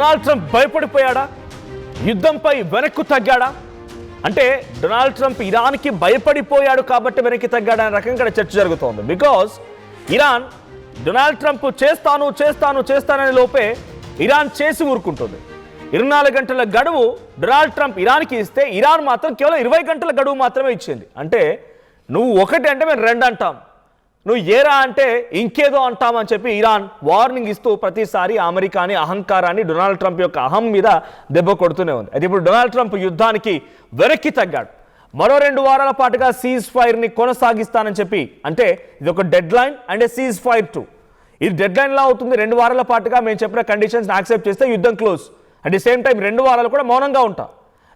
Donald Trump భయపడిపోయాడా? యుద్ధంపై వెనక్కు తగ్గాడా? అంటే Donald Trump ఇరాన్కి భయపడిపోయాడు కాబట్టి వెనక్కి తగ్గాడా అనే రకంగా చర్చ జరుగుతోంది. బికాస్ ఇరాన్ డొనాల్డ్ ట్రంప్ చేస్తానని లోపే ఇరాన్ చేసి ఊరుకుంటుంది. 24 గంటల గడువు డొనాల్డ్ ట్రంప్ ఇరాన్కి ఇస్తే ఇరాన్ మాత్రం కేవలం 20 గంటల గడువు మాత్రమే ఇచ్చింది. అంటే నువ్వు ఒకటి అంటే మేము రెండు అంటాం, నువ్వు ఏరా అంటే ఇంకేదో అంటామని చెప్పి ఇరాన్ వార్నింగ్ ఇస్తూ ప్రతిసారి అమెరికాని అహంకారాన్ని డొనాల్డ్ ట్రంప్ యొక్క అహం మీద దెబ్బ కొడుతూనే ఉంది. అయితే ఇప్పుడు డొనాల్డ్ ట్రంప్ యుద్ధానికి వెనక్కి తగ్గాడు. మరో 2 వారాల పాటుగా సీజ్ ఫైర్ని కొనసాగిస్తానని చెప్పి, అంటే ఇది ఒక dead line and cease fire 2. ఇది డెడ్ లైన్ లా అవుతుంది. 2 వారాల పాటుగా మేము చెప్పిన కండిషన్స్ యాక్సెప్ట్ చేస్తే యుద్ధం close. At the same time 2 వారాలు కూడా మౌనంగా ఉంటాం,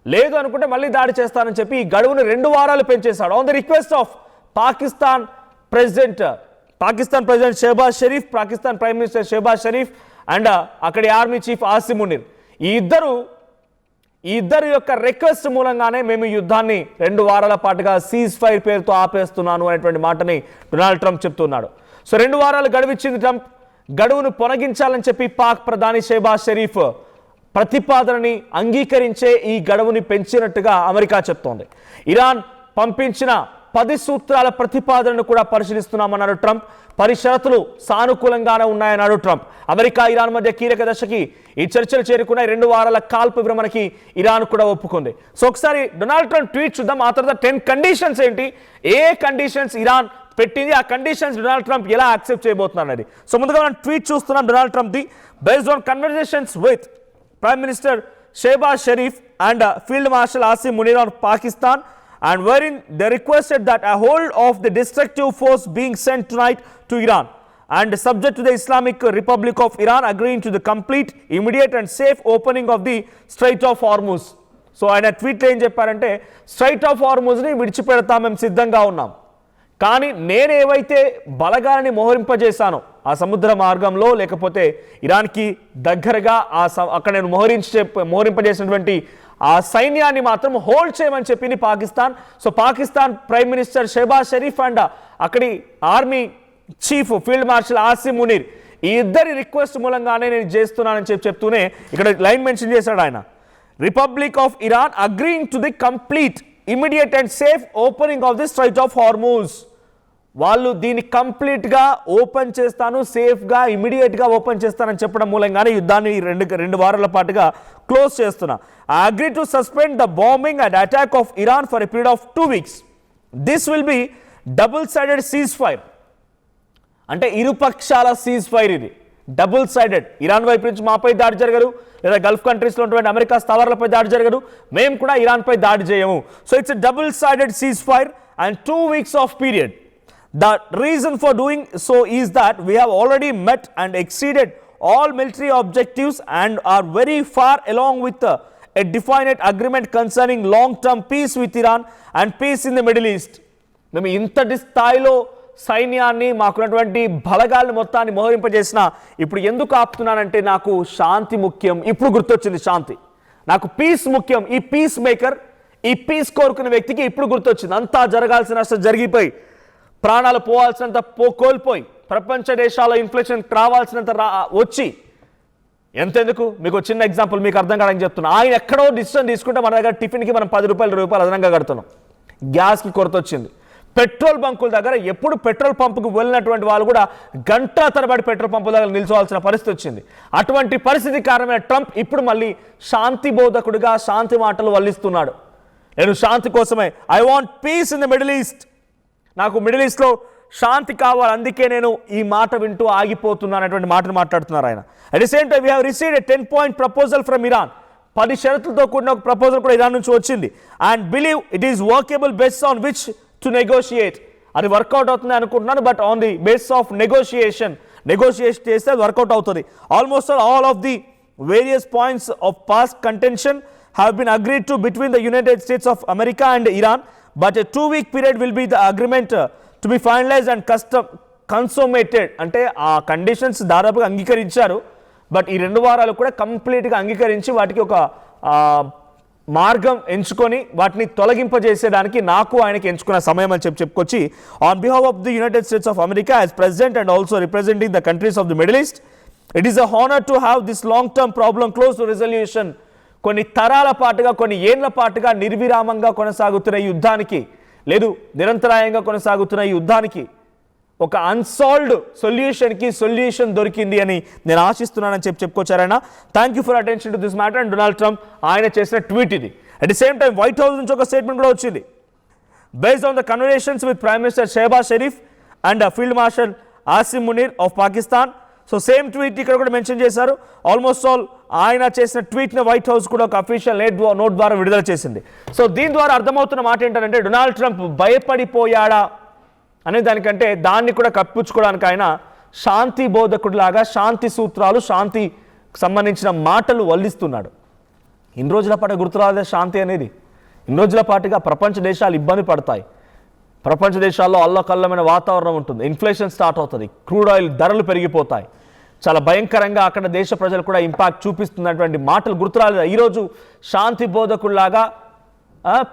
లేదు అనుకుంటే మళ్ళీ దాడి చేస్తానని చెప్పి ఈ గడువును 2 వారాలు పెంచేశాడు. On the request of Pakistan president Shehbaz Sharif, Pakistan prime minister Shehbaz Sharif and అక్కడి ఆర్మీ చీఫ్ ఆసిమ్ మునీర్, ఈ ఇద్దరు యొక్క రిక్వెస్ట్ మూలంగానే మేము ఈ యుద్ధాన్ని 2 వారాల పాటుగా సీజ్ ఫైర్ పేరుతో ఆపేస్తున్నాను అనేటువంటి మాటని డొనాల్డ్ ట్రంప్ చెప్తున్నాడు. సో 2 వారాలు గడువిచ్చింది ట్రంప్. గడువును పొనగించాలని చెప్పి పాక్ ప్రధాని షెహబాజ్ షరీఫ్ ప్రతిపాదనని అంగీకరించే ఈ గడువుని పెంచినట్టుగా అమెరికా చెప్తోంది. ఇరాన్ పంపించిన 10 సూత్రాల ప్రతిపాదనను కూడా పరిశీలిస్తున్నామన్నాడు ట్రంప్. 10 షరతులు సానుకూలంగానే ఉన్నాయన్నాడు ట్రంప్. అమెరికా ఇరాన్ మధ్య కీలక దశకి ఈ చర్చలు చేరుకున్నాయి. 2 వారాల కాల్పు విరమణకి ఇరాన్ కూడా ఒప్పుకుంది. సో ఒకసారి డొనాల్డ్ ట్రంప్ ట్వీట్ చూద్దాం. ఆ తర్వాత 10 కండిషన్స్ ఏంటి, ఏ కండిషన్స్ ఇరాన్ పెట్టింది, ఆ కండిషన్స్ డొనాల్డ్ ట్రంప్ ఎలా యాక్సెప్ట్ చేయబోతున్నారు అనేది. సో ముందుగా మనం ట్వీట్ చూస్తున్నాం Donald Trump the. Based on conversations with Prime Minister Shehbaz Sharif and Field Marshal Asim Munir of Pakistan, and wherein they requested that a hold of the destructive force being sent tonight to Iran and subject to the Islamic Republic of Iran agreeing to the complete, immediate and safe opening of the Strait of Hormuz. So ఆయన ట్వీట్లో ఏం చెప్పారంటే, straight of హార్మూజ్ని విడిచిపెడతాం, మేము సిద్ధంగా ఉన్నాం, కానీ నేను ఏవైతే బలగాలని మోహరింపజేశానో ఆ సముద్ర మార్గంలో లేకపోతే ఇరాన్కి దగ్గరగా అక్కడ నేను మోహరింపజేసినటువంటి ఆ సైన్యాన్ని మాత్రం హోల్డ్ చేయమని చెప్పింది Pakistan. So Pakistan prime minister Shehbaz Sharif and అక్కడి army chief field marshal Asim Munir, ఈ ఇద్దరి రిక్వెస్ట్ మూలంగానే నేను చేస్తున్నానని చెప్తూనే ఇక్కడ లైన్ మెన్షన్ చేశాడు ఆయన. Republic of Iran agreeing to the complete, immediate and safe opening of the straight of Hormuz. వాళ్ళు దీన్ని కంప్లీట్గా ఓపెన్ చేస్తాను, సేఫ్గా ఇమీడియట్గా ఓపెన్ చేస్తానని చెప్పడం మూలంగానే యుద్ధాన్ని 2 వారాల పాటుగా క్లోజ్ చేస్తున్నా. I agree to suspend the bombing and attack of Iran for a period of 2 weeks. This will be double sided cease fire. అంటే ఇరుపక్షాల సీజ్ ఫైర్ ఇది, డబుల్ సైడెడ్. ఇరాన్ వైపు నుంచి మాపై దాడి జరగదు, లేదా గల్ఫ్ కంట్రీస్లో ఉన్నటువంటి అమెరికా స్థావరాలపై దాడి జరగదు, మేము కూడా ఇరాన్పై దాడి చేయము. So it's a double sided cease fire and 2 weeks of period. The reason for doing so is that we have already met and exceeded all military objectives and are very far along with a definite agreement concerning long-term peace with Iran and peace in the Middle East. మేము ఇంతటి స్థాయిలో సైన్యాన్ని మాకున్నటువంటి బలగాల్ని మొత్తాన్ని మోహరింపజేసిన ఇప్పుడు ఎందుకు ఆపుతున్నానంటే నాకు శాంతి ముఖ్యం. ఇప్పుడు గుర్తొచ్చింది శాంతి, నాకు పీస్ ముఖ్యం. ఈ పీస్ మేకర్, ఈ పీస్ కోరుకునే వ్యక్తికి ఇప్పుడు గుర్తొచ్చింది. అంతా జరగాల్సిన అసలు జరిగిపోయి, ప్రాణాలు పోవాల్సినంత కోల్పోయి, ప్రపంచ దేశాల ఇన్ఫ్లేషన్ రావాల్సినంత వచ్చి, ఎంతెందుకు మీకు చిన్న ఎగ్జాంపుల్ మీకు అర్థం కాదని చెప్తున్నా. ఆయన ఎక్కడో డిసిషన్ తీసుకుంటే మన దగ్గర టిఫిన్కి మనం 10 రూపాయలు 20 రూపాయలు అదనంగా కడుతున్నాం. గ్యాస్కి కొరత వచ్చింది. పెట్రోల్ బంకుల దగ్గర ఎప్పుడు పెట్రోల్ పంపుకు వెళ్ళినటువంటి వాళ్ళు కూడా గంటల తరబడి పెట్రోల్ పంపుల దగ్గర నిల్చోవాల్సిన పరిస్థితి వచ్చింది. అటువంటి పరిస్థితి కారణమైన ట్రంప్ ఇప్పుడు మళ్ళీ శాంతి బోధకుడిగా శాంతి మాటలు వల్లిస్తున్నాడు. నేను శాంతి కోసమే, I want peace in the Middle east, నాకు మిడిల్ ఈస్ట్లో శాంతి కావాలి, అందుకే నేను ఈ మాట వింటూ ఆగిపోతున్నాను అనేటువంటి మాటను మాట్లాడుతున్నారు ఆయన. At the same time we have received a 10-point proposal from Iran. 10 షరతులతో కూడిన ఒక ప్రపోజల్ కూడా ఇరాన్ నుంచి వచ్చింది. And believe it is workable based on which to negotiate. అది వర్కౌట్ అవుతుంది అనుకుంటున్నాను, but on the base of negotiation చేస్తే అది వర్కౌట్ అవుతుంది. Almost all of the various points of past contention have been agreed to between the United States of America and Iran. But a 2-week period will be the agreement to be finalized and consummated. అంటే ఆ conditions దాదాపుగా అంగీకరించారు, but ఈ 2 వారాలు కూడా కంప్లీట్గా అంగీకరించి వాటికి ఒక మార్గం ఎంచుకొని వాటిని తొలగింపజేసేదానికి నాకు ఆయనకి ఎంచుకున్న సమయం అని చెప్పుకొచ్చి, on behalf of the United States of America as president and also representing the countries of the Middle East, it is a honour to have this long term problem close to resolution. కొన్ని తరాల పాటుగా, కొన్ని ఏండ్ల పాటుగా నిర్విరామంగా కొనసాగుతున్న ఈ యుద్ధానికి, లేదు నిరంతరాయంగా కొనసాగుతున్న ఈ యుద్ధానికి ఒక అన్సాల్వ్డ్ సొల్యూషన్ దొరికింది అని నేను ఆశిస్తున్నానని చెప్పుకొచ్చారైనా. Thank you for attention to this matter. And Donald Trump ఆయన చేసిన ట్వీట్ ఇది. At the same time White House నుంచి ఒక స్టేట్మెంట్ కూడా వచ్చింది. Based on the conversations with prime minister Shehbaz Sharif and field marshal Asim Munir of Pakistan. So same tweet ఇక్కడ కూడా mention చేశారు. ఆల్మోస్ట్ ఆల్ ఆయన చేసిన ట్వీట్ని వైట్ హౌస్ కూడా ఒక అఫీషియల్ నోట్ ద్వారా విడుదల చేసింది. సో దీని ద్వారా అర్థమవుతున్న మాట ఏంటంటే డొనాల్డ్ ట్రంప్ భయపడిపోయాడా అనే దానికంటే దాన్ని కూడా కప్పించుకోవడానికి ఆయన శాంతి బోధకుడిలాగా శాంతి సూత్రాలు, శాంతికి సంబంధించిన మాటలు వల్లిస్తున్నాడు. ఇన్ని రోజుల పాటు గుర్తురాదే శాంతి అనేది. ఇన్ని రోజుల పాటుగా ప్రపంచ దేశాలు ఇబ్బంది పడతాయి. ప్రపంచ దేశాల్లో అల్లకల్లమైన వాతావరణం ఉంటుంది. ఇన్ఫ్లేషన్ స్టార్ట్ అవుతుంది. క్రూడ్ ఆయిల్ ధరలు పెరిగిపోతాయి. చాలా భయంకరంగా అక్కడ దేశ ప్రజలు కూడా ఇంపాక్ట్ చూపిస్తున్నటువంటి మాటలు గుర్తురాలేదు. ఈరోజు శాంతి బోధకుడిలాగా,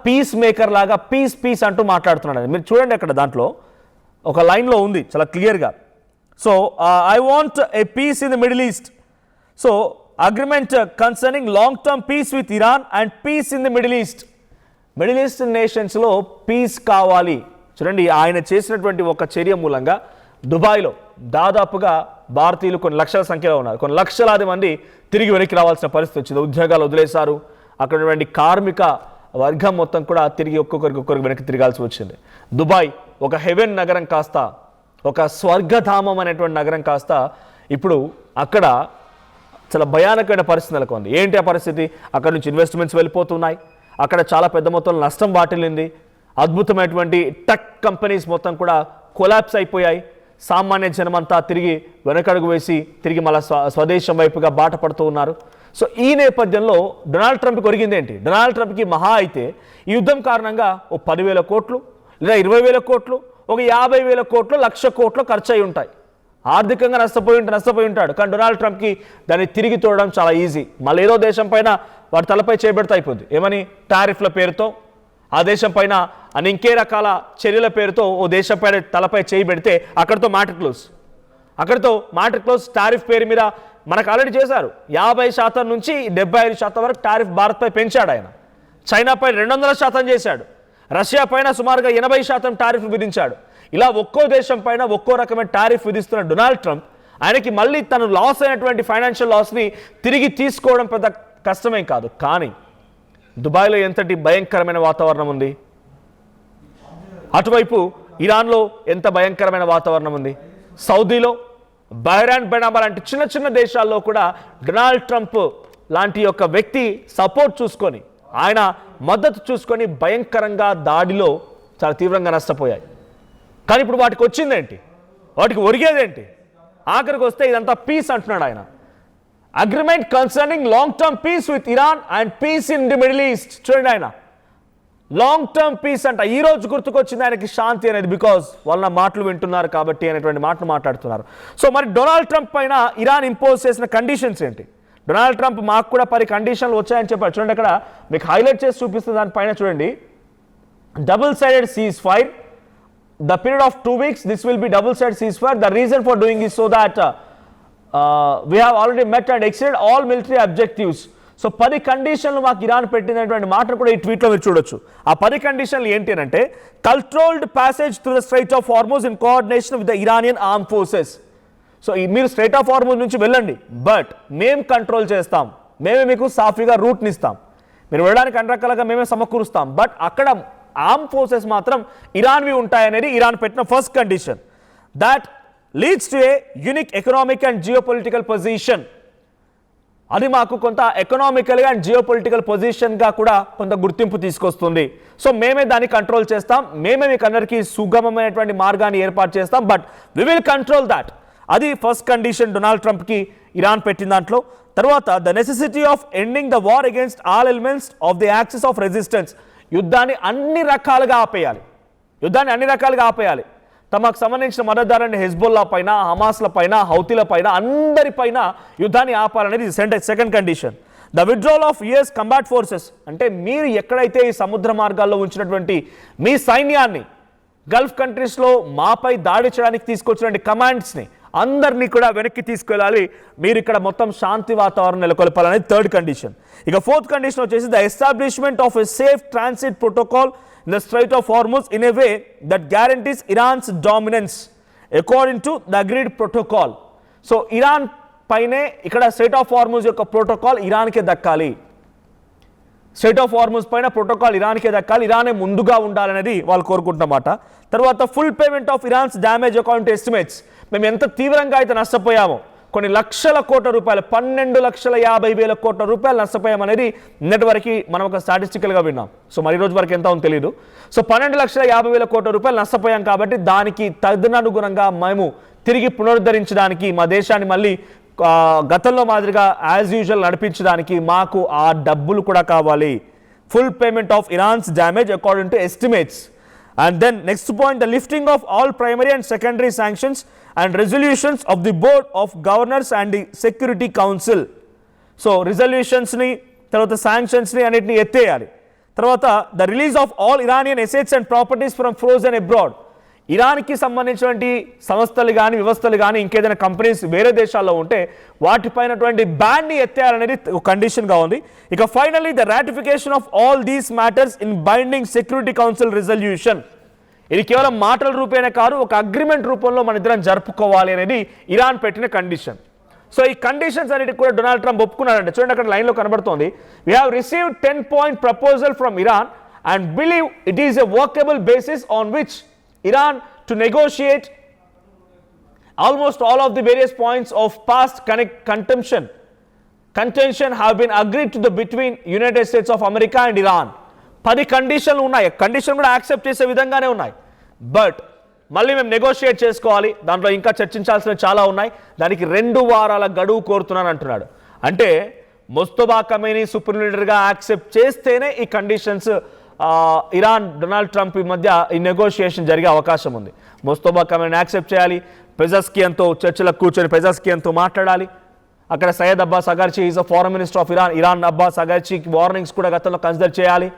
పీస్ మేకర్ లాగా పీస్ అంటూ మాట్లాడుతున్నాడు. మీరు చూడండి అక్కడ దాంట్లో ఒక లైన్లో ఉంది చాలా క్లియర్గా. So I want a peace in the Middle East. So agreement concerning long term peace with Iran and peace in the Middle East. Middle East నేషన్స్లో పీస్ కావాలి. చూడండి, ఆయన చేసినటువంటి ఒక చర్య మూలంగా దుబాయ్లో దాదాపుగా భారతీయులు కొన్ని లక్షల సంఖ్యలో ఉన్నారు. కొన్ని లక్షలాది మంది తిరిగి వెనక్కి రావాల్సిన పరిస్థితి వచ్చింది. ఉద్యోగాలు వదిలేశారు. అక్కడ ఉన్నటువంటి కార్మిక వర్గం మొత్తం కూడా తిరిగి ఒక్కొక్కరికి వెనక్కి తిరగాల్సి వచ్చింది. దుబాయ్ ఒక హెవెన్ నగరం కాస్త, ఒక స్వర్గధామం అనేటువంటి నగరం కాస్త ఇప్పుడు అక్కడ చాలా భయానకమైన పరిస్థితి నెలకొంది. ఏంటి ఆ పరిస్థితి? అక్కడ నుంచి ఇన్వెస్ట్మెంట్స్ వెళ్ళిపోతున్నాయి. అక్కడ చాలా పెద్ద మొత్తంలో నష్టం వాటిల్లింది. అద్భుతమైనటువంటి టెక్ కంపెనీస్ మొత్తం కూడా కొలాప్స్ అయిపోయాయి. సామాన్య జనమంతా తిరిగి వెనకడుగు వేసి తిరిగి మళ్ళీ స్వదేశం వైపుగా బాట పడుతూ ఉన్నారు. సో ఈ నేపథ్యంలో డొనాల్డ్ ట్రంప్కి ఒరిగింది ఏంటి? డొనాల్డ్ ట్రంప్కి మహా అయితే ఈ యుద్ధం కారణంగా ఓ 10,000 కోట్లు లేదా 20,000 కోట్లు, ఒక 50,000 కోట్లు, 1,00,000 కోట్లు ఖర్చు అయి ఉంటాయి. ఆర్థికంగా నష్టపోయి ఉంటాడు. కానీ డొనాల్డ్ ట్రంప్కి దాన్ని తిరిగి తోడడం చాలా ఈజీ. మళ్ళీ ఏదో దేశం పైన వాటి తలపై చేయబెడతా అయిపోద్ది. ఏమని? టారిఫ్ల పేరుతో ఆ దేశం పైన అని ఇంకే రకాల చర్యల పేరుతో ఓ దేశం పైన తలపై చేయి పెడితే అక్కడితో మ్యాటర్ క్లోజ్. టారిఫ్ పేరు మీద మనకు ఆల్రెడీ చేశారు. 50% నుంచి 75% వరకు టారిఫ్ భారత్పై పెంచాడు ఆయన. చైనాపై 200% చేశాడు. రష్యా పైన సుమారుగా 80% టారిఫ్ విధించాడు. ఇలా ఒక్కో దేశం పైన ఒక్కో రకమైన టారిఫ్ విధిస్తున్న డొనాల్డ్ ట్రంప్ ఆయనకి మళ్ళీ తను లాస్ అయినటువంటి ఫైనాన్షియల్ లాస్ని తిరిగి తీసుకోవడం పెద్ద కష్టమేం కాదు. కానీ దుబాయ్లో ఎంతటి భయంకరమైన వాతావరణం ఉంది, అటువైపు ఇరాన్లో ఎంత భయంకరమైన వాతావరణం ఉంది, సౌదీలో, బహ్రెయిన్, బెనామా లాంటి చిన్న చిన్న దేశాల్లో కూడా డొనాల్డ్ ట్రంప్ లాంటి యొక్క వ్యక్తి సపోర్ట్ చూసుకొని, ఆయన మద్దతు చూసుకొని భయంకరంగా దాడిలో చాలా తీవ్రంగా నష్టపోయాయి. కానీ ఇప్పుడు వాటికి వచ్చిందేంటి? వాటికి ఒరిగేదేంటి? ఆఖరికి వస్తే ఇదంతా పీస్ అంటున్నాడు ఆయన. Agreement concerning long term peace with Iran and peace in the Middle East. చూడండి, ఆయన లాంగ్ టర్మ్ పీస్ అంట. ఈ రోజు గుర్తుకొచ్చింది ఆయనకి శాంతి అనేది, బికాజ్ వాళ్ళ మాటలు వింటున్నారు కాబట్టి అనేటువంటి మాటలు మాట్లాడుతున్నారు. సో మరి డొనాల్డ్ ట్రంప్ పైన ఇరాన్ ఇంపోజ్ చేసిన కండిషన్స్ ఏంటి? డొనాల్డ్ ట్రంప్ మాకు కూడా 10 కండిషన్లు వచ్చాయని చెప్పారు. చూడండి, అక్కడ మీకు హైలైట్ చేసి చూపిస్తుంది. దానిపైన చూడండి, double sided cease fire, the period of 2 weeks, this will be double-sided ceasefire. The reason for doing is so that we have already met and exceeded all military objectives. So 10 కండిషన్లు మాకు Iran పెట్టినటువంటి మాటను కూడా ఈ ట్వీట్లో మీరు చూడొచ్చు. ఆ 10 కండిషన్లు ఏంటి అంటే, controlled passage through the straight of Hormuz in coordination with the Iranian arm forces. So మీరు స్ట్రైట్ ఆఫ్ హార్మూజ్ నుంచి వెళ్ళండి, బట్ మేము కంట్రోల్ చేస్తాం, మేమే మీకు సాఫీగా రూట్ని ఇస్తాం, మీరు వెళ్ళడానికి అన్ని రకాలుగా మేమే సమకూరుస్తాం, బట్ అక్కడ ఆర్మ్ ఫోర్సెస్ మాత్రం ఇరాన్వి ఉంటాయనేది ఇరాన్ పెట్టిన first condition. That leads to a unique economic and geopolitical position. అది మాకు కొంత ఎకనామికల్గా అండ్ జియోపొలిటికల్ పొజిషన్గా కూడా కొంత గుర్తింపు తీసుకొస్తుంది. సో మేమే దాన్ని కంట్రోల్ చేస్తాం, మేమే మీకు అందరికీ సుగమమైనటువంటి మార్గాన్ని ఏర్పాటు చేస్తాం, but we will control that. అది ఫస్ట్ కండిషన్ డొనాల్డ్ ట్రంప్కి ఇరాన్ పెట్టిన దాంట్లో. తర్వాత the necessity of ending the war against all elements of the axis of resistance. యుద్ధాన్ని అన్ని రకాలుగా ఆపేయాలి. తమకు సంబంధించిన మద్దతుదారుని హెజ్బుల్లా పైన, హమాస్ల పైన, హౌతీల పైన, అందరిపైన యుద్ధాన్ని ఆపాలనేది second condition. The withdrawal of US combat forces. అంటే మీరు ఎక్కడైతే ఈ సముద్ర మార్గాల్లో ఉంచినటువంటి మీ సైన్యాన్ని, గల్ఫ్ కంట్రీస్లో మాపై దాడి చేయడానికి తీసుకొచ్చినటువంటి కమాండ్స్ని అందరినీ కూడా వెనక్కి తీసుకెళ్ళాలి, మీరు ఇక్కడ మొత్తం శాంతి వాతావరణం నెలకొల్పాలనేది థర్డ్ కండిషన్. ఇక ఫోర్త్ కండిషన్ వచ్చేసి the establishment of a safe transit protocol in the straight of Hormuz in a way that guarantees Iran's dominance according to the agreed protocol. So Iran పైనే ఇక్కడ స్ట్రైట్ ఆఫ్ హార్ముజ్ యొక్క protocol ఇరాన్కే దక్కాలి, straight of Hormuz పైన protocol ఇరాన్కే దక్కాలి, ఇరానే ముందుగా ఉండాలనేది వాళ్ళు కోరుకుంటున్నమాట. తర్వాత full payment of Iran's damage account estimates, మేము ఎంత తీవ్రంగా అయితే నష్టపోయామో, కొన్ని లక్షల కోట్ల రూపాయలు, 12,50,000 కోట్ల రూపాయలు నష్టపోయామనేది నిన్నటి వరకు మనం ఒక స్టాటిస్టికల్గా విన్నాం. సో మరి రోజు వరకు ఎంత ఉందో తెలియదు. సో 12,50,000 కోట్ల రూపాయలు నష్టపోయాం కాబట్టి దానికి తదనుగుణంగా మేము తిరిగి పునరుద్ధరించడానికి, మా దేశాన్ని మళ్ళీ గతంలో మాదిరిగా యాజ్ యూజువల్ నడిపించడానికి మాకు ఆ డబ్బులు కూడా కావాలి. Full payment of Iran's damage according to estimates. And then next point, the lifting of all primary and secondary sanctions and resolutions of the board of governors and the security council. So resolutions ni tarvata sanctions ni anitni etteyali. Tarvata the release of all Iranian assets and properties from frozen abroad. Iran కి సంబంధించినటువంటి సంస్థలు కానీ వ్యవస్థలు కానీ ఇంకేదైనా companies వేరే దేశాల్లో ఉంటే వాటిపైనటువంటి బ్యాన్ ని ఎత్తేయాలనేది కండిషన్ గా ఉంది. ఇక finally the ratification of all these matters in binding security council resolution. ఇది కేవలం మాటల రూపేణ కాదు, ఒక అగ్రిమెంట్ రూపంలో మన ఇద్దరం జరుపుకోవాలి అనేది ఇరాన్ పెట్టిన కండిషన్. సో ఈ కండిషన్స్ అన్నిటికి కూడా డొనాల్డ్ ట్రంప్ ఒప్పుకున్నారంటే చూడండి, అక్కడ లైన్లో కనబడుతోంది. We have received 10-point proposal from Iran and believe it is a workable basis on which Iran to negotiate almost all of the various points of past contention have been agreed to the between United States of America and Iran. 10 కండిషన్లు ఉన్నాయి, condition కూడా accept చేసే విధంగానే ఉన్నాయి. But మళ్ళీ మేము negotiate చేసుకోవాలి, దాంట్లో ఇంకా చర్చించాల్సినవి చాలా ఉన్నాయి, దానికి 2 వారాల గడువు కోరుతున్నాను అంటున్నాడు. అంటే ముస్తఫా ఖమేనీ సుప్రీం లీడర్గా యాక్సెప్ట్ చేస్తేనే ఈ కండిషన్స్ ఇరాన్ డొనాల్డ్ ట్రంప్ మధ్య ఈ నెగోషియేషన్ జరిగే అవకాశం ఉంది. ముస్తఫా ఖమేనీ యాక్సెప్ట్ చేయాలి, పెజెస్కియన్తో చర్చలకు కూర్చొని పెజెస్కియన్తో మాట్లాడాలి. అక్కడ Sayyid Abbas Araghchi is a foreign minister of Iran Abbas అగర్చికి వార్నింగ్స్ కూడా గతంలో కన్సిడర్ చేయాలి.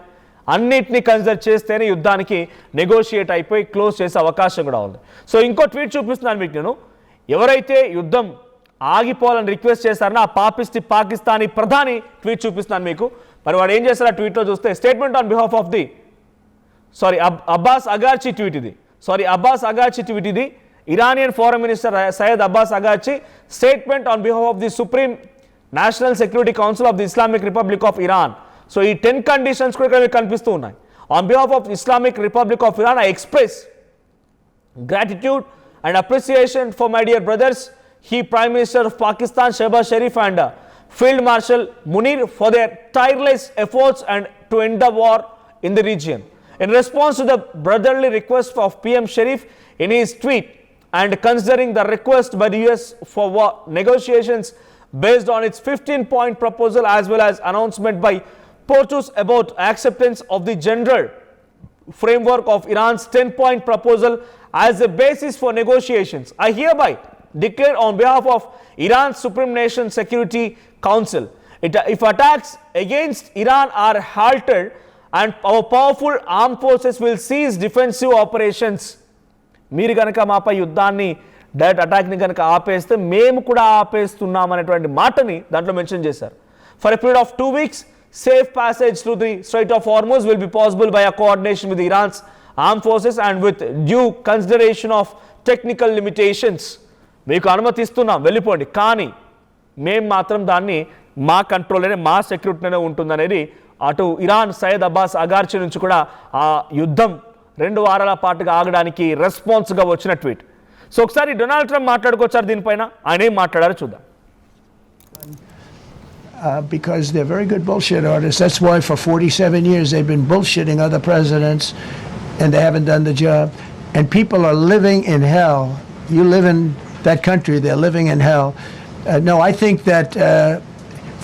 అన్నిటినీ కన్సిడర్ చేస్తేనే యుద్ధానికి నెగోషియేట్ అయిపోయి క్లోజ్ చేసే అవకాశం కూడా ఉంది. సో ఇంకో ట్వీట్ చూపిస్తున్నాను మీకు నేను. ఎవరైతే యుద్ధం ఆగిపోవాలని రిక్వెస్ట్ చేశారో ఆ పాకిస్తానీ ప్రధాని ట్వీట్ చూపిస్తున్నాను మీకు. మరి వాడు ఏం చేశారు ఆ ట్వీట్లో చూస్తే, statement on behalf of the Abbas Araghchi tweet ఇది. అబ్బాస్ అగార్చి ట్వీట్ ఇది. Iranian foreign minister Sayyid Abbas Araghchi statement on behalf of the Supreme National Security Council of the Islamic Republic of Iran. So ఈ 10 conditions కూడా ఇక్కడ మీకు కనిపిస్తూ ఉన్నాయి. On behalf of Islamic Republic of Iran I express gratitude and appreciation for my dear brothers, Prime Minister of Pakistan Shehbaz Sharif and Field Marshal Munir for their tireless efforts and to end the war in the region. In response to the brotherly request of PM Sharif in his tweet and considering the request by the US for war negotiations based on its 15-point proposal as well as announcement by Portus about acceptance of the general framework of Iran's 10-point proposal as a basis for negotiations, I hereby declare on behalf of Iran's Supreme Nation Security Council, if attacks against Iran are halted and our powerful armed forces will cease defensive operations. మీరు కనుక మాపై యుద్ధాన్ని direct అటాక్ని కనుక ఆపేస్తే మేము కూడా ఆపేస్తున్నాం అనేటువంటి మాటని దాంట్లో మెన్షన్ చేశారు. For a period of 2 weeks, safe passage through the Strait of Hormuz will be possible by a coordination with Iran's armed forces and with due consideration of technical limitations. మీకు అనుమతిస్తున్నాం వెళ్ళిపోండి, కానీ మేము మాత్రం దాన్ని మా కంట్రోల్లోనే మా సెక్యూరిటీలోనే ఉంటుందనేది అటు ఇరాన్ సయ్యద్ అబ్బాస్ అగార్చి నుంచి కూడా ఆ యుద్ధం 2 వారాల పాటుగా ఆగడానికి రెస్పాన్స్గా వచ్చిన ట్వీట్. సో ఒకసారి డొనాల్డ్ ట్రంప్ మాట్లాడుకొచ్చారు దీనిపైన, ఆయన ఏం మాట్లాడారో చూద్దాం. Because they're very good bullshit artists. That's why for 47 years they've been bullshitting other presidents and they haven't done the job. And people are living in hell. You live in that country, they're living in hell. No, I think that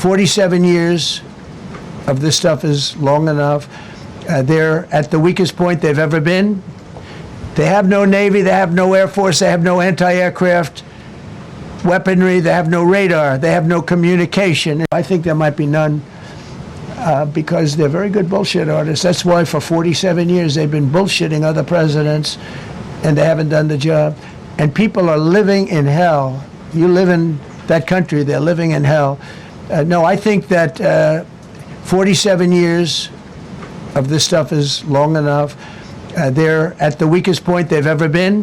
47 years of this stuff is long enough. They're at the weakest point they've ever been. They have no Navy, they have no Air Force, they have no anti-aircraft weaponry, they have no radar, they have no communication. I think there might be none because they're very good bullshit artists. That's why for 47 years they've been bullshitting other presidents and they haven't done the job. and people are living in hell. You live in that country, they're living in hell. No, I think that 47 years of this stuff is long enough. They're at the weakest point they've ever been.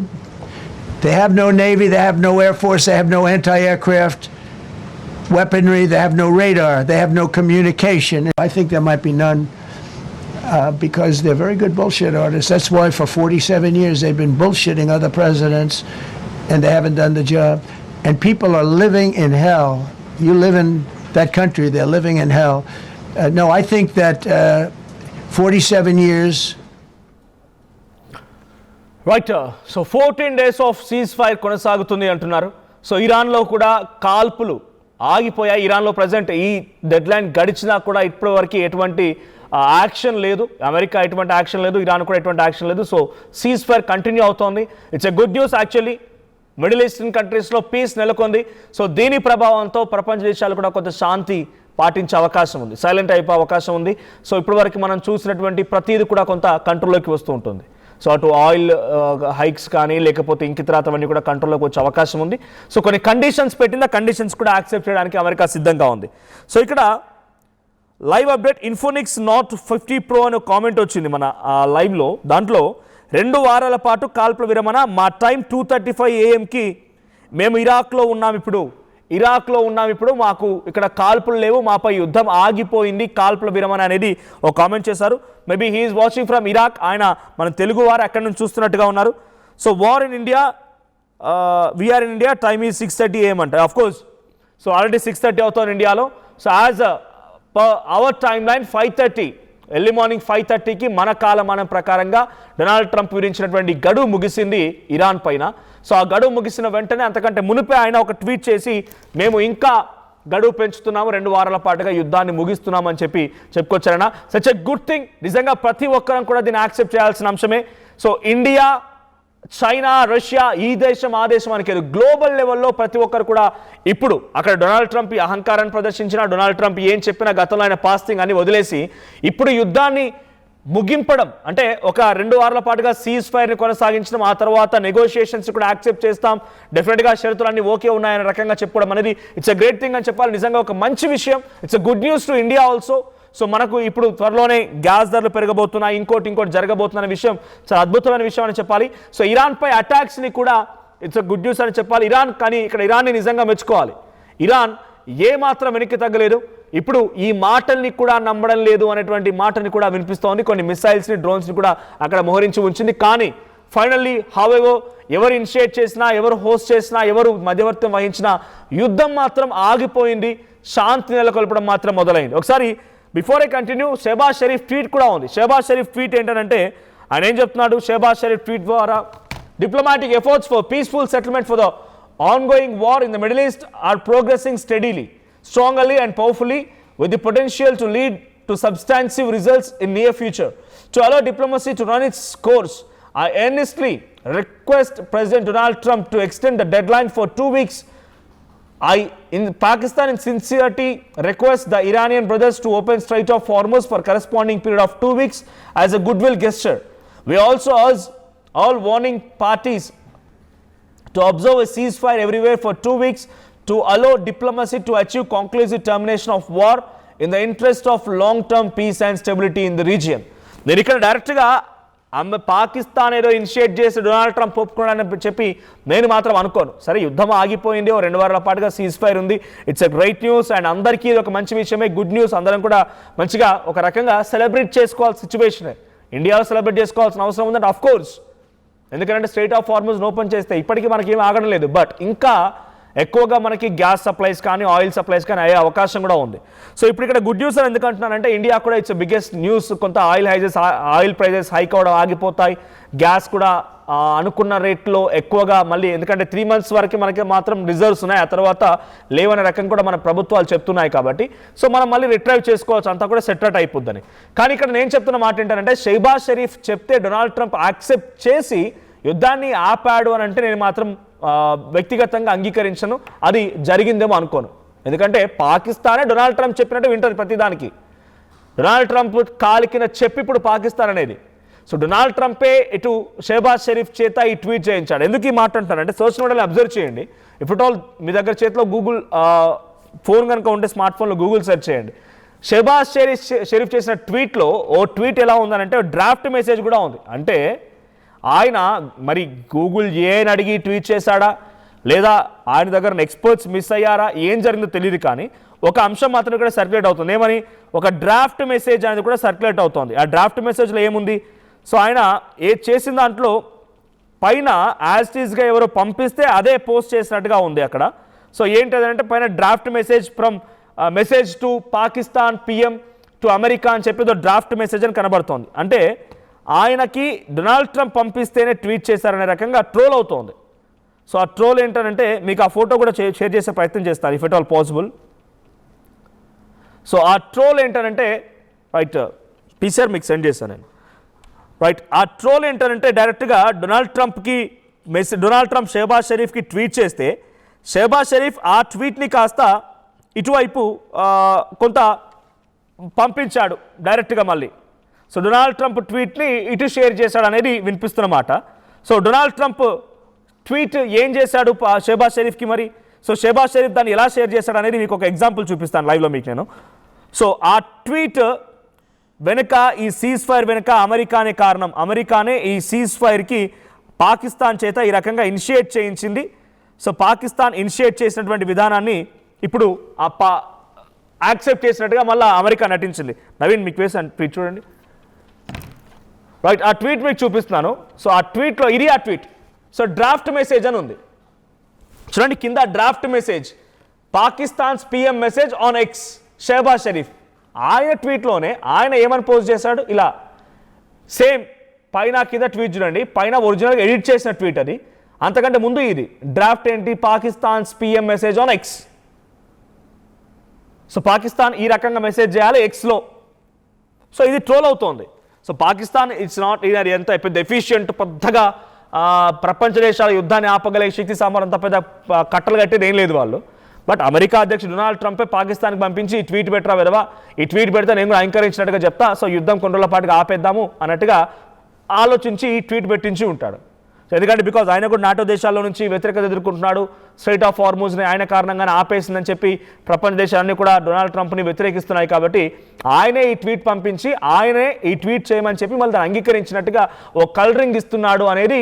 They have no Navy, they have no Air Force, they have no anti-aircraft weaponry, they have no radar, they have no communication. I think there might be none because they're very good bullshit artists. That's why for 47 years they've been bullshitting other presidents and they haven't done the job. And people are living in hell. You live in that country, they're living in hell. No, I think that 47 years. Right. So 14 days of cease fire కొనసాగుతుంది అంటున్నారు. So ఇరాన్లో కూడా కాల్పులు ఆగిపోయాయి. ఇరాన్లో present ఈ dead line గడిచినా కూడా ఇప్పటి వరకు ఎటువంటి యాక్షన్ లేదు. అమెరికా ఎటువంటి యాక్షన్ లేదు, ఇరాన్ కూడా ఎటువంటి యాక్షన్ లేదు. సో సీజ్ ఫైర్ కంటిన్యూ అవుతోంది. It's a good news actually. Middle eastern కంట్రీస్లో పీస్ నెలకొంది. సో దీని ప్రభావంతో ప్రపంచ దేశాలు కూడా కొంత శాంతి పాటించే అవకాశం ఉంది, సైలెంట్ అయిపోయే అవకాశం ఉంది. సో ఇప్పటి వరకు మనం చూసినటువంటి ప్రతిదీ కూడా కొంత కంట్రోల్లోకి వస్తూ ఉంటుంది. సో అటు ఆయిల్ హైక్స్ కానీ లేకపోతే ఇంకితరాతవన్నీ కూడా కంట్రోల్లోకి వచ్చే అవకాశం ఉంది. సో కొన్ని కండిషన్స్ పెట్టింది, ఆ కండిషన్స్ కూడా యాక్సెప్ట్ చేయడానికి అమెరికా సిద్ధంగా ఉంది. సో ఇక్కడ లైవ్ అప్డేట్ ఇన్ఫోనిక్స్ నాట్ 50 Pro అనే కామెంట్ వచ్చింది మన లైవ్లో. దాంట్లో 2 వారాల పాటు కాల్పుల విరమణ, మా టైం 2:35 AM మేము ఇరాక్లో ఉన్నాం ఇప్పుడు మాకు ఇక్కడ కాల్పులు లేవు, మాపై యుద్ధం ఆగిపోయింది, కాల్పుల విరమణ అనేది ఒక కామెంట్ చేశారు. Maybe he is watching from Iraq. ఆయన మన తెలుగు వారు అక్కడి నుంచి చూస్తున్నట్టుగా ఉన్నారు. So war in India, we are in India, time is 6:30 AM అంట. ఆఫ్ కోర్స్ సో ఆల్రెడీ 6:30 అవుతుంది ఇండియాలో. So as our time line 5:30 early morning 5:30కి మన కాలమానం ప్రకారంగా డొనాల్డ్ ట్రంప్ విధించినటువంటి గడువు ముగిసింది ఇరాన్ పైన. సో ఆ గడువు ముగిసిన వెంటనే అంతకంటే మునిపే ఆయన ఒక ట్వీట్ చేసి మేము ఇంకా గడువు పెంచుతున్నాము, 2 వారాల పాటుగా యుద్ధాన్ని ముగిస్తున్నామని చెప్పుకొచ్చారన్న. Such a good thing. నిజంగా ప్రతి ఒక్కరం కూడా దీన్ని యాక్సెప్ట్ చేయాల్సిన అంశమే. సో ఇండియా, చైనా, రష్యా, ఈ దేశం ఆ దేశం అని కాదు, గ్లోబల్ లెవెల్లో ప్రతి ఒక్కరు కూడా ఇప్పుడు అక్కడ డొనాల్డ్ ట్రంప్ ఈ అహంకారాన్ని ప్రదర్శించిన, డొనాల్డ్ ట్రంప్ ఏం చెప్పినా గతంలో ఆయన పాస్టింగ్ అని వదిలేసి ఇప్పుడు యుద్ధాన్ని ముగింపడం అంటే ఒక 2 వారాల పాటుగా సీజ్ ఫైర్ని కొనసాగించడం, ఆ తర్వాత నెగోషియేషన్స్ కూడా యాక్సెప్ట్ చేస్తాం, డెఫినెట్గా షరతులన్నీ ఓకే ఉన్నాయనే రకంగా చెప్పుకోవడం అనేది ఇట్స్ ఎ గ్రేట్ థింగ్ అని చెప్పాలి. నిజంగా ఒక మంచి విషయం. It's a good news to India also. So మనకు ఇప్పుడు త్వరలోనే గ్యాస్ ధరలు పెరగబోతున్నాయి, ఇంకోటి జరగబోతున్న విషయం చాలా అద్భుతమైన విషయం అని చెప్పాలి. సో ఇరాన్పై అటాక్స్ని కూడా ఇట్స్ ఎ గుడ్ న్యూస్ అని చెప్పాలి. కానీ ఇక్కడ ఇరాన్ని నిజంగా మెచ్చుకోవాలి. ఇరాన్ ఏమాత్రం వెనక్కి తగ్గలేదు. ఇప్పుడు ఈ మాటల్ని కూడా నమ్మడం లేదు అనేటువంటి మాటని కూడా వినిపిస్తోంది. కొన్ని మిసైల్స్ని, డ్రోన్స్ని కూడా అక్కడ మోహరించి ఉంచింది. కానీ ఫైనల్లీ హౌఎవర్ ఎవరు ఇనిషియేట్ చేసినా, ఎవరు హోస్ట్ చేసినా, ఎవరు మధ్యవర్తం వహించినా యుద్ధం మాత్రం ఆగిపోయింది, శాంతి నెలకొల్పడం మాత్రం మొదలైంది. ఒకసారి before I continue, Shehbaz Sharif tweet కూడా ఉంది. షెహబాజ్ షరీఫ్ ట్వీట్ ఏంటంటే ఆయన ఏం చెప్తున్నాడు? షెహబాజ్ షరీఫ్ ట్వీట్ ద్వారా diplomatic efforts for peaceful settlement for the ongoing war in the Middle East are progressing steadily, strongly and powerfully, with the potential to lead to substantive results in near future. To allow diplomacy to run its course, I earnestly request President Donald Trump to extend the deadline for 2 weeks. Pakistan in sincerity request the Iranian brothers to open Strait of Hormuz for corresponding period of 2 weeks as a goodwill gesture. We also urge all warning parties to observe a ceasefire everywhere for 2 weeks to allow diplomacy to achieve conclusive termination of war in the interest of long-term peace and stability in the region. నేను ఇక్కడ డైరెక్ట్గా పాకిస్తాన్ ఏదో initiate చేసి Donald Trump ఒప్పుకున్నాడని చెప్పి నేను మాత్రం అనుకోను. సరే, యుద్ధం ఆగిపోయింది, 2 వారాల పాటుగా సీజ్ ఫైర్ ఉంది, it's a great news and అందరికీ ఇది ఒక మంచి విషయమే, గుడ్ న్యూస్. అందరం కూడా మంచిగా ఒక రకంగా సెలబ్రేట్ చేసుకోవాల్సిన సిచ్యువేషనే. ఇండియాలో సెలబ్రేట్ చేసుకోవాల్సిన అవసరం ఉందంటే ఆఫ్ కోర్స్, ఎందుకంటే స్ట్రైట్ ఆఫ్ హార్మజ్ ఓపెన్ చేస్తే ఇప్పటికీ మనకి ఏం ఆగడం లేదు. బట్ ఇంకా ఎక్కువగా మనకి గ్యాస్ సప్లైస్ కానీ ఆయిల్ సప్లైస్ కానీ అయ్యే అవకాశం కూడా ఉంది. సో ఇప్పుడు ఇక్కడ గుడ్ న్యూస్ అని ఎందుకు అంటున్నానంటే ఇండియా కూడా ఇట్స్ బిగ్గెస్ట్ న్యూస్. కొంత ఆయిల్ ప్రైజెస్ హైక్ అవ్వడం ఆగిపోతాయి, గ్యాస్ కూడా అనుకున్న రేట్లో ఎక్కువగా మళ్ళీ, ఎందుకంటే 3 months వరకు మనకి మాత్రం రిజర్వ్స్ ఉన్నాయి, ఆ తర్వాత లేవనే రకం కూడా మన ప్రభుత్వాలు చెప్తున్నాయి. కాబట్టి సో మనం మళ్ళీ రిట్రైవ్ చేసుకోవచ్చు, అంతా కూడా సెటరేట్ అయిపోద్దని. కానీ ఇక్కడ నేను చెప్తున్న మాట ఏంటంటే షెహబాజ్ షరీఫ్ చెప్తే డొనాల్డ్ ట్రంప్ యాక్సెప్ట్ చేసి యుద్ధాన్ని ఆపాడు అని అంటే నేను మాత్రం వ్యక్తిగతంగా అంగీకరించను, అది జరిగిందేమో అనుకోను. ఎందుకంటే పాకిస్తానే డొనాల్డ్ ట్రంప్ చెప్పినట్టు వింటుంది ప్రతిదానికి. డొనాల్డ్ ట్రంప్ కాలికిన చెప్పి ఇప్పుడు పాకిస్తాన్ అనేది. సో డొనాల్డ్ ట్రంపే ఇటు షెహబాజ్ షరీఫ్ చేత ఈ ట్వీట్ చేయించాడు. ఎందుకు ఈ మాట అంటారంటే సోషల్ మీడియాలో అబ్జర్వ్ చేయండి. ఇఫ్ ఆల్ మీ దగ్గర చేతిలో గూగుల్ ఫోన్ కనుక ఉంటే స్మార్ట్ ఫోన్లో గూగుల్ సెర్చ్ చేయండి. షెహబాజ్ షరీఫ్ చేసిన ట్వీట్లో ఓ ట్వీట్ ఎలా ఉందనంటే డ్రాఫ్ట్ మెసేజ్ కూడా ఉంది. అంటే ఆయన మరి గూగుల్ ఏని అడిగి ట్వీట్ చేశాడా లేదా ఆయన దగ్గర ఎక్స్పర్ట్స్ మిస్ అయ్యారా ఏం జరిగిందో తెలియదు, కానీ ఒక అంశం మాత్రం కూడా సర్క్యులేట్ అవుతుంది. ఏమని? ఒక డ్రాఫ్ట్ మెసేజ్ అనేది కూడా సర్క్యులేట్ అవుతుంది. ఆ డ్రాఫ్ట్ మెసేజ్లో ఏముంది? సో ఆయన చేసిన దాంట్లో పైన యాజ్టీస్గా ఎవరో పంపిస్తే అదే పోస్ట్ చేసినట్టుగా ఉంది అక్కడ. సో ఏంటంటే పైన draft message from message to Pakistan PM to America అని చెప్పి డ్రాఫ్ట్ మెసేజ్ అని కనబడుతోంది. అంటే ఆయనకి డొనాల్డ్ ట్రంప్ పంపిస్తేనే ట్వీట్ చేశారనే రకంగా ట్రోల్ అవుతోంది. సో ఆ ట్రోల్ ఏంటంటే మీకు ఆ ఫోటో కూడా షేర్ చేసే ప్రయత్నం చేస్తారు if it all possible. So ఆ ట్రోల్ ఏంటంటే రైట్ టీచర్ మీకు సెండ్ చేశాను నేను. రైట్ ఆ ట్రోల్ ఏంటంటే డైరెక్ట్గా డొనాల్డ్ ట్రంప్ షెహబాజ్ షరీఫ్కి ట్వీట్ చేస్తే షెహబాజ్ షరీఫ్ ఆ ట్వీట్ని కాస్త ఇటువైపు కొంత పంపించాడు డైరెక్ట్గా మళ్ళీ. సో డొనాల్డ్ ట్రంప్ ట్వీట్ని ఇటు షేర్ చేశాడు అనేది వినిపిస్తున్నమాట. సో డొనాల్డ్ ట్రంప్ ట్వీట్ ఏం చేశాడు షెహబాజ్ షరీఫ్కి మరి? సో షెహబాజ్ షరీఫ్ దాన్ని ఎలా షేర్ చేశాడు అనేది మీకు ఒక ఎగ్జాంపుల్ చూపిస్తాను లైవ్లో మీకు నేను. సో ఆ ట్వీట్ వెనుక ఈ సీజ్ ఫైర్ వెనుక అమెరికానే కారణం. అమెరికానే ఈ సీజ్ ఫైర్కి పాకిస్తాన్ చేత ఈ రకంగా ఇనిషియేట్ చేయించింది. సో పాకిస్తాన్ ఇనిషియేట్ చేసినటువంటి విధానాన్ని ఇప్పుడు యాక్సెప్ట్ చేసినట్టుగా మళ్ళీ అమెరికా నటించింది. నవీన్ మీకు వేసాను ట్వీట్ చూడండి. రైట్ ఆ ట్వీట్ మీకు చూపిస్తున్నాను. సో ఆ ట్వీట్లో ఇది ఆ ట్వీట్. సో డ్రాఫ్ట్ మెసేజ్ అని ఉంది చూడండి కింద. Draft message Pakistan's PM message on X Shehbaz Sharif. ఆయన ట్వీట్లోనే ఆయన ఏమని పోస్ట్ చేశాడు? ఇలా సేమ్ పైన కింద ట్వీట్ చూడండి. పైన ఒరిజినల్గా ఎడిట్ చేసిన ట్వీట్ అది. అంతకంటే ముందు ఇది డ్రాఫ్ట్ ఏంటి? Pakistan's PM message on X. So Pakistan ఈ రకంగా మెసేజ్ చేయాలి ఎక్స్లో. సో ఇది ట్రోల్ అవుతోంది. సో పాకిస్తాన్ ఇట్స్ నాట్ ఇది ఎంత పెద్ద ఎఫిషియంట్ పెద్దగా ప్రపంచ దేశాల యుద్ధాన్ని ఆపగలిగే శక్తి సామర్థ్యం అంత పెద్ద కట్టలు కట్టేది ఏం లేదు వాళ్ళు. బట్ అమెరికా అధ్యక్షుడు డొనాల్డ్ ట్రంపే పాకిస్తాన్కి పంపించి ఈ ట్వీట్ పెట్టరా విధవా, ఈ ట్వీట్ పెడితే నేను కూడా ఎంకరేజ్నట్టుగా చెప్తా, సో యుద్ధం కొన్ని రోజుల పాటుగా ఆపేద్దాము అన్నట్టుగా ఆలోచించి ఈ ట్వీట్ పెట్టించి ఉంటాడు. సో ఎందుకంటే బికాజ్ ఆయన కూడా నాటో దేశాల్లో నుంచి వ్యతిరేకత ఎదుర్కొంటున్నాడు. స్ట్రైట్ ఆఫ్ హార్మూజ్ని ఆయన కారణంగానే ఆపేసిందని చెప్పి ప్రపంచ దేశాలన్నీ కూడా డొనాల్డ్ ట్రంప్ని వ్యతిరేకిస్తున్నాయి. కాబట్టి ఆయనే ఈ ట్వీట్ పంపించి ఆయనే ఈ ట్వీట్ చేయమని చెప్పి మళ్ళీ దాన్ని అంగీకరించినట్టుగా ఓ కలరింగ్ ఇస్తున్నాడు అనేది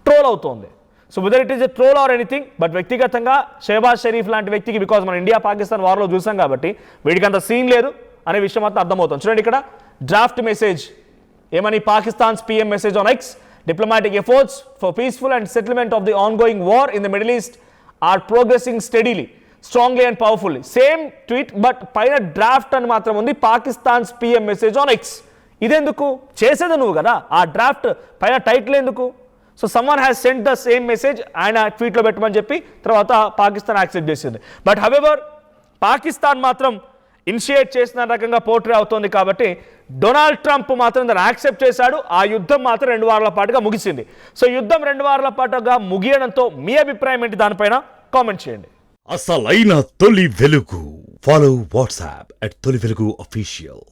ట్రోల్ అవుతోంది. So whether it is a troll or anything, but వ్యక్తిగతంగా షెహబాజ్ షరీఫ్ లాంటి వ్యక్తికి బికాజ్ మన ఇండియా పాకిస్తాన్ వార్లో చూసాం కాబట్టి వీడికి అంత సీన్ లేదు అనే విషయం మాత్రం అర్థమవుతుంది. చూడండి ఇక్కడ డ్రాఫ్ట్ మెసేజ్ ఏమని? Pakistan's PM message on X diplomatic efforts for peaceful and settlement of the ongoing war in the Middle East are progressing steadily, strongly and powerfully. Same tweet but పైన draft అని మాత్రం ఉంది Pakistan's PM message on X. ఇదెందుకు? చేసేది నువ్వు కదా, ఆ draft పైన టైటిల్ ఎందుకు? So someone has sent the same message ఆయన ట్వీట్లో పెట్టమని చెప్పి తర్వాత పాకిస్తాన్ యాక్సెప్ట్ చేసింది. బట్ హవెవర్ పాకిస్తాన్ మాత్రం ఇనిషియేట్ చేసిన రకంగా పోర్ట్రే అవుతోంది కాబట్టి డొనాల్డ్ ట్రంప్ మాత్రం దాన్ని యాక్సెప్ట్ చేశాడు. ఆ యుద్ధం మాత్రం 2 వారాల పాటుగా ముగిసింది. సో యుద్ధం 2 వారాల పాటుగా ముగియడంతో మీ అభిప్రాయం ఏంటి దానిపైన కామెంట్ చేయండి. అసలైన తొలి వెలుగు. ఫాలో వాట్సాప్ @తొలి వెలుగు అఫీషియల్.